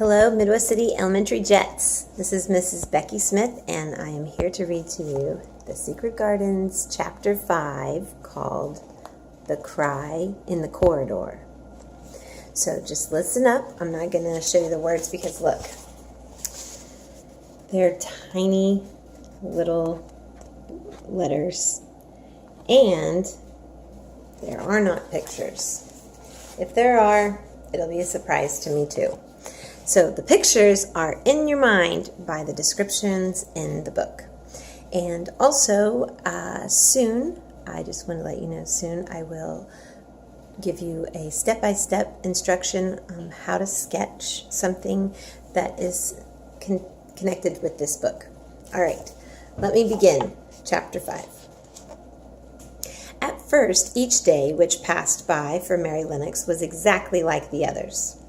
Hello, Midwest City Elementary Jets. This is Mrs. Becky Smith, and I am here to read to you The Secret Gardens, Chapter 5, called The Cry in the Corridor. So just listen up. I'm not going to show you the words because, look, they're tiny little letters, and there are not pictures. If there are, it'll be a surprise to me too. So the pictures are in your mind by the descriptions in the book. And also, soon, I just want to let you know, soon I will give you a step-by-step instruction on how to sketch something that is connected with this book. All right, let me begin. Chapter 5. At first, each day which passed by for Mary Lennox was exactly like the others.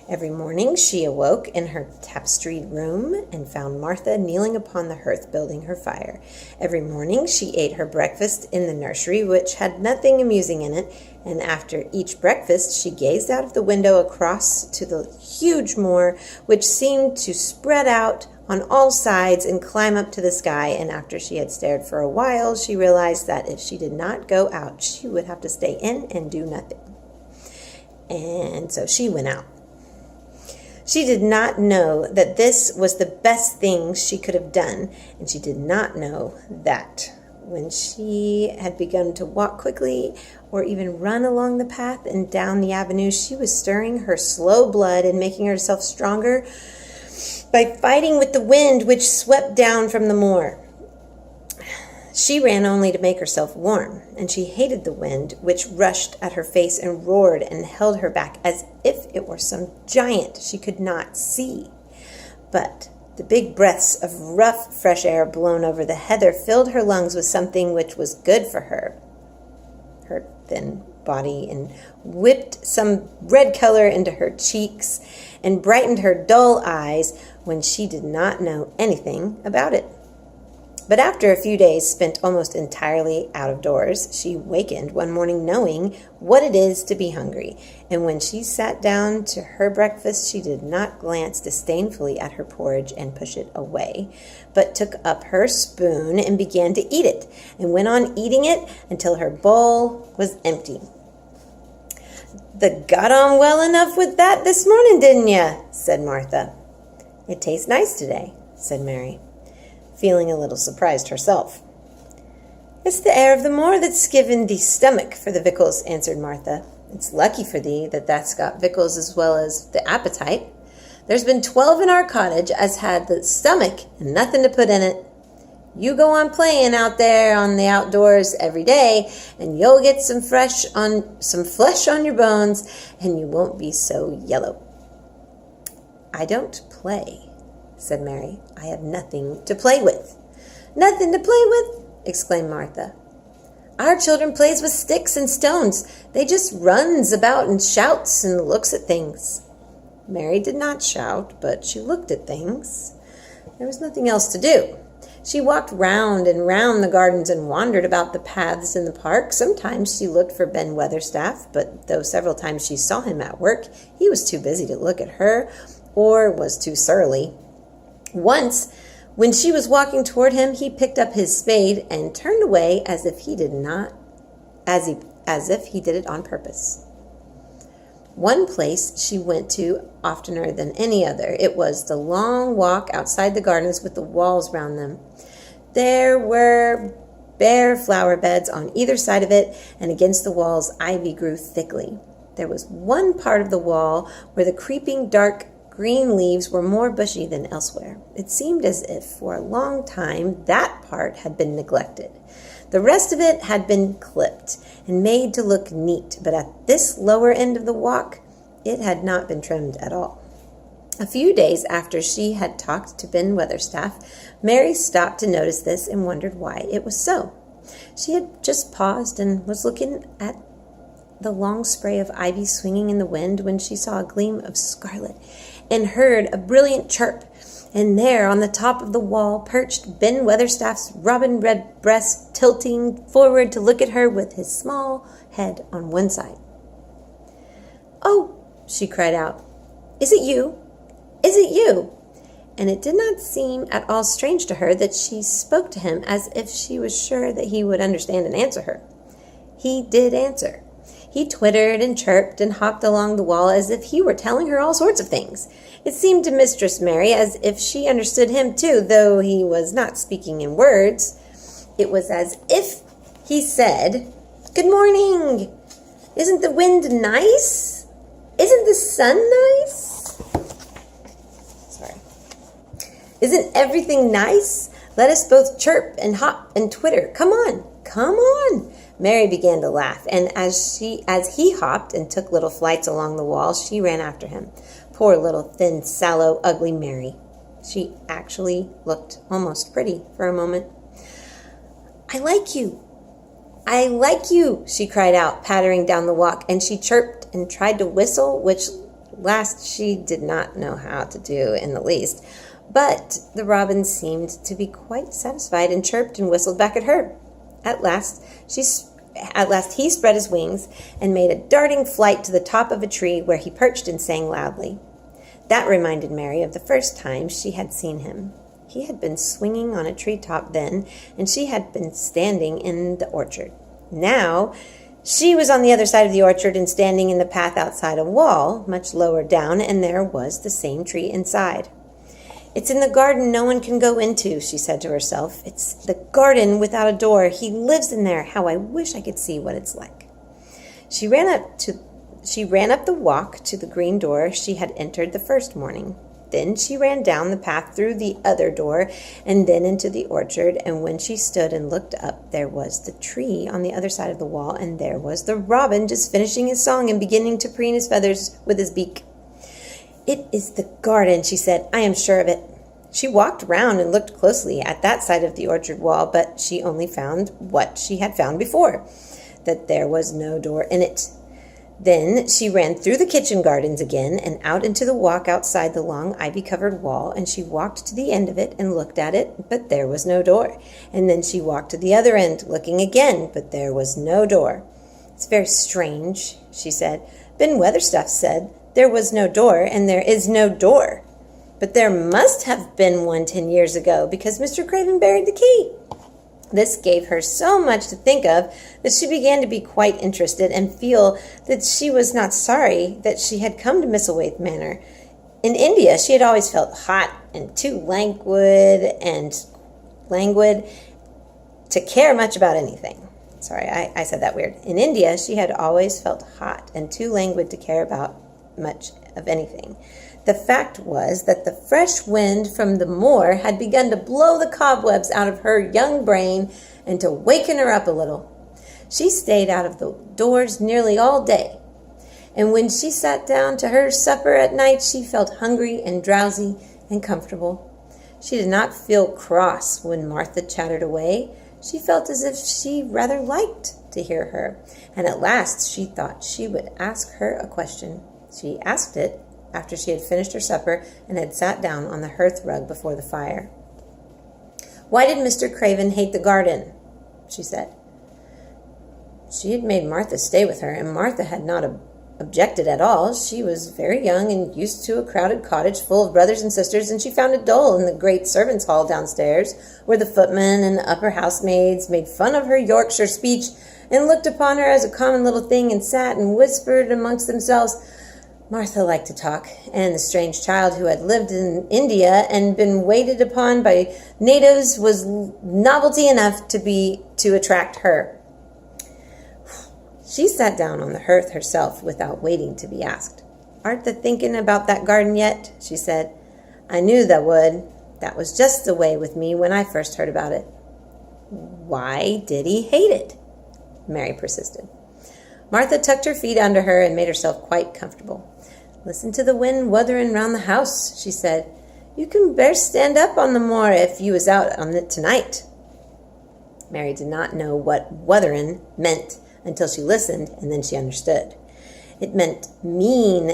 Every morning she awoke in her tapestried room and found Martha kneeling upon the hearth building her fire. Every morning she ate her breakfast in the nursery, which had nothing amusing in it, and after each breakfast she gazed out of the window across to the huge moor, which seemed to spread out on all sides and climb up to the sky, and after she had stared for a while, she realized that if she did not go out, she would have to stay in and do nothing. And so she went out. She did not know that this was the best thing she could have done, and she did not know that when she had begun to walk quickly or even run along the path and down the avenue, she was stirring her slow blood and making herself stronger by fighting with the wind which swept down from the moor. She ran only to make herself warm, and she hated the wind which rushed at her face and roared and held her back as if it were some giant she could not see. But the big breaths of rough, fresh air blown over the heather filled her lungs with something which was good for her thin body, and whipped some red color into her cheeks and brightened her dull eyes when she did not know anything about it. But after a few days spent almost entirely out of doors, she wakened one morning knowing what it is to be hungry. And when she sat down to her breakfast, she did not glance disdainfully at her porridge and push it away, but took up her spoon and began to eat it, and went on eating it until her bowl was empty. "Got on well enough with that this morning, didn't you?" said Martha. "It tastes nice today," said Mary, feeling a little surprised herself. "It's the air of the moor that's given thee stomach for the victuals," answered Martha. "It's lucky for thee that that's got victuals as well as the appetite. There's been 12 in our cottage as had the stomach and nothing to put in it. You go on playing out there on the outdoors every day, and you'll get some flesh on your bones, and you won't be so yellow." "I don't play," said Mary. "I have nothing to play with." "Nothing to play with?" exclaimed Martha. "Our children plays with sticks and stones. They just runs about and shouts and looks at things." Mary did not shout, but she looked at things. There was nothing else to do. She walked round and round the gardens and wandered about the paths in the park. Sometimes she looked for Ben Weatherstaff, but though several times she saw him at work, he was too busy to look at her or was too surly. Once, when she was walking toward him, he picked up his spade and turned away as if he did it on purpose. One place she went to oftener than any other. It was the long walk outside the gardens with the walls round them. There were bare flower beds on either side of it, and against the walls ivy grew thickly. There was one part of the wall where the creeping dark green leaves were more bushy than elsewhere. It seemed as if for a long time that part had been neglected. The rest of it had been clipped and made to look neat, but at this lower end of the walk, it had not been trimmed at all. A few days after she had talked to Ben Weatherstaff, Mary stopped to notice this and wondered why it was so. She had just paused and was looking at the long spray of ivy swinging in the wind when she saw a gleam of scarlet and heard a brilliant chirp, and there on the top of the wall perched Ben Weatherstaff's robin redbreast, tilting forward to look at her with his small head on one side. "Oh," she cried out, "is it you? Is it you?" And it did not seem at all strange to her that she spoke to him as if she was sure that he would understand and answer her. He did answer. He twittered and chirped and hopped along the wall as if he were telling her all sorts of things. It seemed to Mistress Mary as if she understood him too, though he was not speaking in words. It was as if he said, "Good morning. Isn't the wind nice? Isn't the sun nice? Sorry. Isn't everything nice? Let us both chirp and hop and twitter. Come on, come on." Mary began to laugh, and as he hopped and took little flights along the wall, she ran after him. Poor little thin, sallow, ugly Mary. She actually looked almost pretty for a moment. "I like you. I like you," she cried out, pattering down the walk, and she chirped and tried to whistle, which last she did not know how to do in the least. But the robin seemed to be quite satisfied and chirped and whistled back at her. At last he spread his wings and made a darting flight to the top of a tree where he perched and sang loudly. That reminded Mary of the first time she had seen him. He had been swinging on a treetop then, and she had been standing in the orchard. Now she was on the other side of the orchard and standing in the path outside a wall, much lower down, and there was the same tree inside. "It's in the garden no one can go into," she said to herself. "It's the garden without a door. He lives in there. How I wish I could see what it's like." She ran up the walk to the green door she had entered the first morning. Then she ran down the path through the other door and then into the orchard, and when she stood and looked up, there was the tree on the other side of the wall, and there was the robin just finishing his song and beginning to preen his feathers with his beak. "It is the garden," she said. "I am sure of it." She walked round and looked closely at that side of the orchard wall, but she only found what she had found before, that there was no door in it. Then she ran through the kitchen gardens again and out into the walk outside the long ivy-covered wall, and she walked to the end of it and looked at it, but there was no door. And then she walked to the other end, looking again, but there was no door. "It's very strange," she said. "Ben Weatherstaff said there was no door, and there is no door. But there must have been one 10 years ago, because Mr. Craven buried the key." This gave her so much to think of that she began to be quite interested and feel that she was not sorry that she had come to Misselthwaite Manor. In India, she had always felt hot and too languid to care much about anything. Sorry, I said that weird. In India, she had always felt hot and too languid to care about much of anything. The fact was that the fresh wind from the moor had begun to blow the cobwebs out of her young brain and to waken her up a little. She stayed out of the doors nearly all day, and when she sat down to her supper at night, she felt hungry and drowsy and comfortable. She did not feel cross when Martha chattered away. She felt as if she rather liked to hear her, and at last she thought she would ask her a question. She asked it after she had finished her supper and had sat down on the hearth rug before the fire. "Why did Mr. Craven hate the garden?" she said. She had made Martha stay with her, and Martha had not objected at all. She was very young and used to a crowded cottage full of brothers and sisters, and she found it dull in the great servants' hall downstairs, where the footmen and the upper housemaids made fun of her Yorkshire speech and looked upon her as a common little thing and sat and whispered amongst themselves. Martha liked to talk, and the strange child who had lived in India and been waited upon by natives was novelty enough to attract her. She sat down on the hearth herself without waiting to be asked. "Art thou thinking about that garden yet?" she said. "I knew thou would. That was just the way with me when I first heard about it." "Why did he hate it?" Mary persisted. Martha tucked her feet under her and made herself quite comfortable. "Listen to the wind wuthering round the house," she said. "You can bear stand up on the moor if you was out on it tonight." Mary did not know what wuthering meant until she listened, and then she understood. It must mean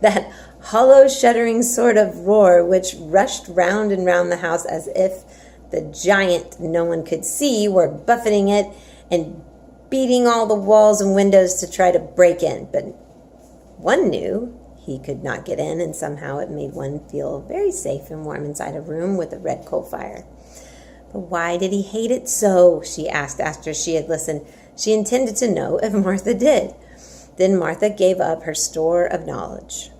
that hollow, shuddering sort of roar which rushed round and round the house as if the giant no one could see were buffeting it and beating all the walls and windows to try to break in. But one knew He could not get in, and somehow it made one feel very safe and warm inside a room with a red coal fire. But why did he hate it so? She asked after she had listened. She intended to know if Martha did. Then Martha gave up her store of knowledge.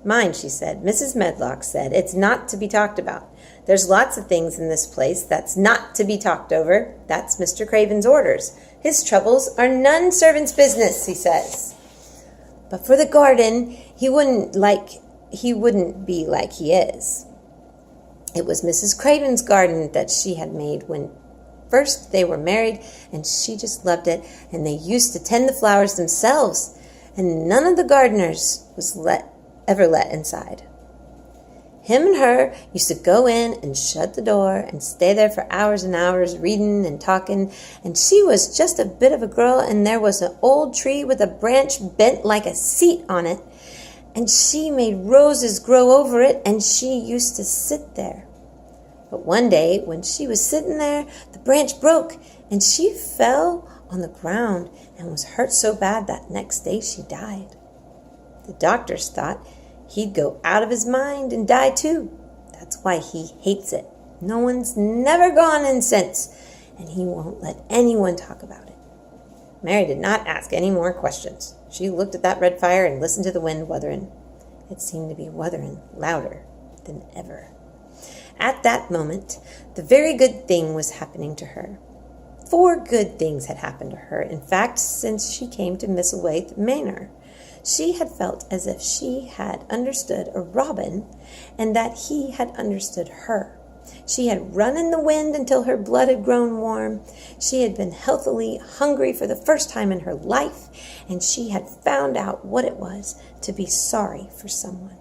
Mind, she said, Mrs. Medlock said it's not to be talked about. There's lots of things in this place that's not to be talked over. That's Mr. Craven's orders. His troubles are none servant's business, he says. But for the garden, he wouldn't be like he is. It was Mrs. Craven's garden that she had made when first they were married, and she just loved it, and they used to tend the flowers themselves, and none of the gardeners was ever let inside. Him and her used to go in and shut the door and stay there for hours and hours reading and talking, and she was just a bit of a girl, and there was an old tree with a branch bent like a seat on it, and she made roses grow over it, and she used to sit there. But one day when she was sitting there, the branch broke, and she fell on the ground and was hurt so bad that next day she died. The doctors thought he'd go out of his mind and die too. That's why he hates it. No one's never gone in since, and he won't let anyone talk about it. Mary did not ask any more questions. She looked at that red fire and listened to the wind wuthering. It seemed to be wuthering louder than ever. At that moment, the very good thing was happening to her. 4 good things had happened to her, in fact, since she came to Misselthwaite Manor. She had felt as if she had understood a robin and that he had understood her. She had run in the wind until her blood had grown warm. She had been healthily hungry for the first time in her life, and she had found out what it was to be sorry for someone.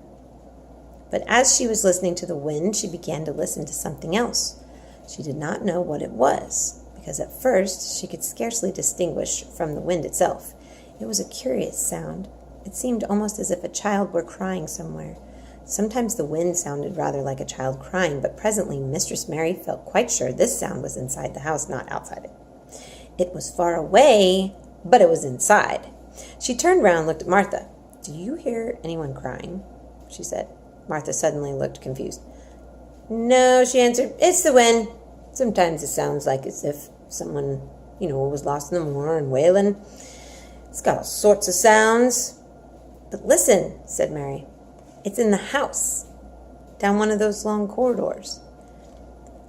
But as she was listening to the wind, she began to listen to something else. She did not know what it was, because at first she could scarcely distinguish from the wind itself. It was a curious sound. It seemed almost as if a child were crying somewhere. Sometimes the wind sounded rather like a child crying, but presently Mistress Mary felt quite sure this sound was inside the house, not outside it. It was far away, but it was inside. She turned round and looked at Martha. "Do you hear anyone crying?" she said. Martha suddenly looked confused. "No," she answered. "It's the wind. Sometimes it sounds like as if someone, was lost in the moor and wailing. It's got all sorts of sounds." "But listen," said Mary. "It's in the house, down one of those long corridors."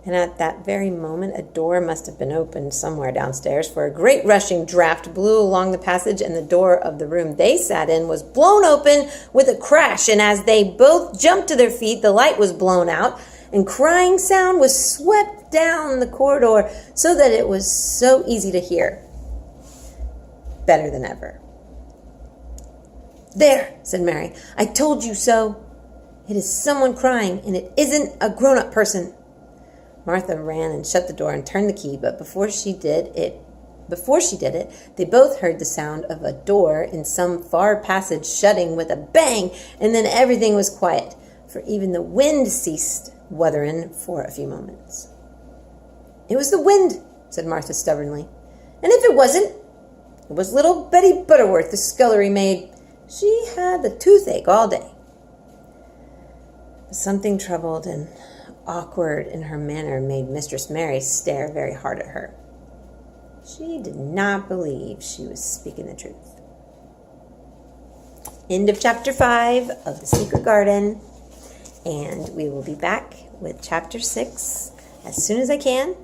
And at that very moment, a door must have been opened somewhere downstairs, for a great rushing draught blew along the passage, and the door of the room they sat in was blown open with a crash, and as they both jumped to their feet, the light was blown out, and crying sound was swept down the corridor so that it was so easy to hear. Better than ever. "There," said Mary. "I told you so. It is someone crying, and it isn't a grown-up person." Martha ran and shut the door and turned the key, but before she did it, they both heard the sound of a door in some far passage shutting with a bang, and then everything was quiet, for even the wind ceased wuthering for a few moments. "It was the wind," said Martha stubbornly. "And if it wasn't, it was little Betty Butterworth, the scullery maid. She had the toothache all day." But something troubled and awkward in her manner made Mistress Mary stare very hard at her. She did not believe she was speaking the truth. End of chapter 5 of The Secret Garden, and we will be back with chapter 6 as soon as I can.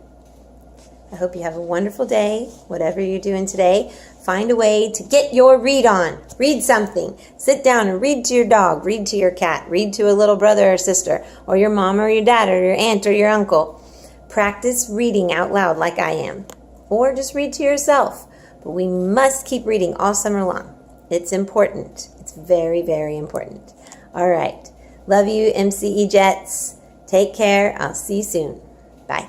I hope you have a wonderful day, whatever you're doing today. Find a way to get your read on. Read something. Sit down and read to your dog, read to your cat, read to a little brother or sister, or your mom or your dad or your aunt or your uncle. Practice reading out loud like I am, or just read to yourself. But we must keep reading all summer long. It's important. It's very, very important. All right. Love you, MCE Jets. Take care. I'll see you soon. Bye.